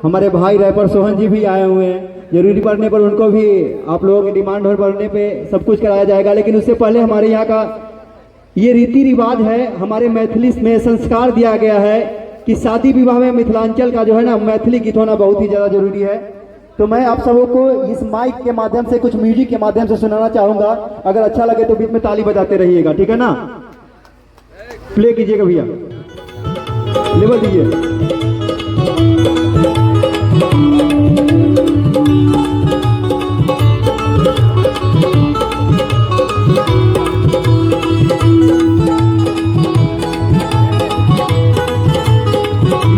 हमारे भाई रैपर सोहन जी भी आए हुए हैं। जरूरी पड़ने पर उनको भी आप लोगों की डिमांड पड़ने पे सब कुछ कराया जाएगा। लेकिन उससे पहले हमारे यहाँ का ये रीति रिवाज है, हमारे मैथिली में संस्कार दिया गया है कि शादी विवाह में मिथिलांचल का जो है ना मैथिली गीत होना बहुत ही ज़्यादा जरूरी है। तो मैं आप सबों को इस माइक के माध्यम से कुछ म्यूजिक के माध्यम से सुनाना चाहूंगा। अगर अच्छा लगे तो बीच में ताली बजाते रहिएगा, ठीक है ना। प्ले कीजिएगा भैया, लेवल दीजिए।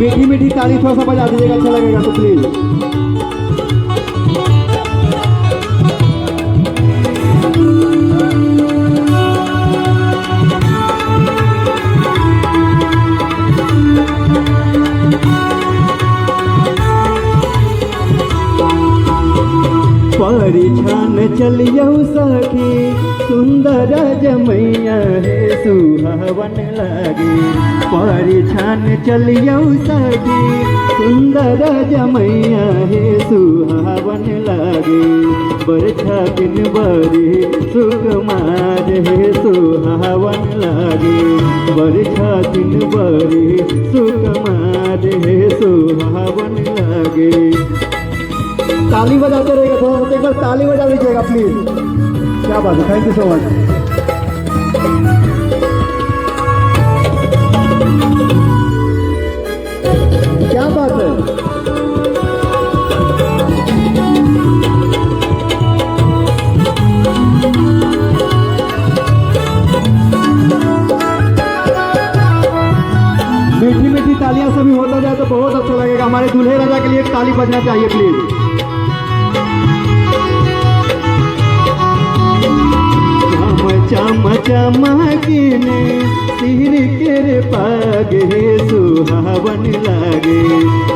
मीठी मीठी ताली थोड़ा सा बजा दीजिएगा, अच्छा लगेगा तो प्लीज। परिछान चलियो सखी सुंदर जमैया हे सुहावन लागे। परिछान चलियो सखी सुंदर जमैया हे सुहावन लागे। बरछा दिन बरी सुकुमार हे सुहावन लागे। बरछा दिन बरी सुकुमार हे सुहावन लागे। ताली बजाते रहेगा, थोड़ा सा एक बार ताली बजा लीजिएगा प्लीज। क्या बात है, थैंक यू सो मच। क्या बात है। मीठी मीठी तालियां सभी होता जाए तो बहुत अच्छा लगेगा। हमारे दूल्हे राजा के लिए एक ताली बजना चाहिए प्लीज। चम चमकीने सिर के पाग हे सुहावन लागे।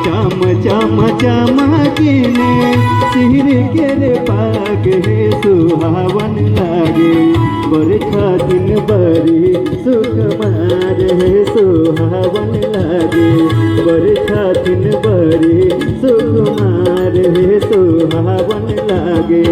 चम चम चमकीने सिर के पाग हे सुहावन लागे। बरछा दिन बरी सुकुमार हे सुहावन लागे। बरछा दिन बरी सुकुमार हे सुहावन लागे।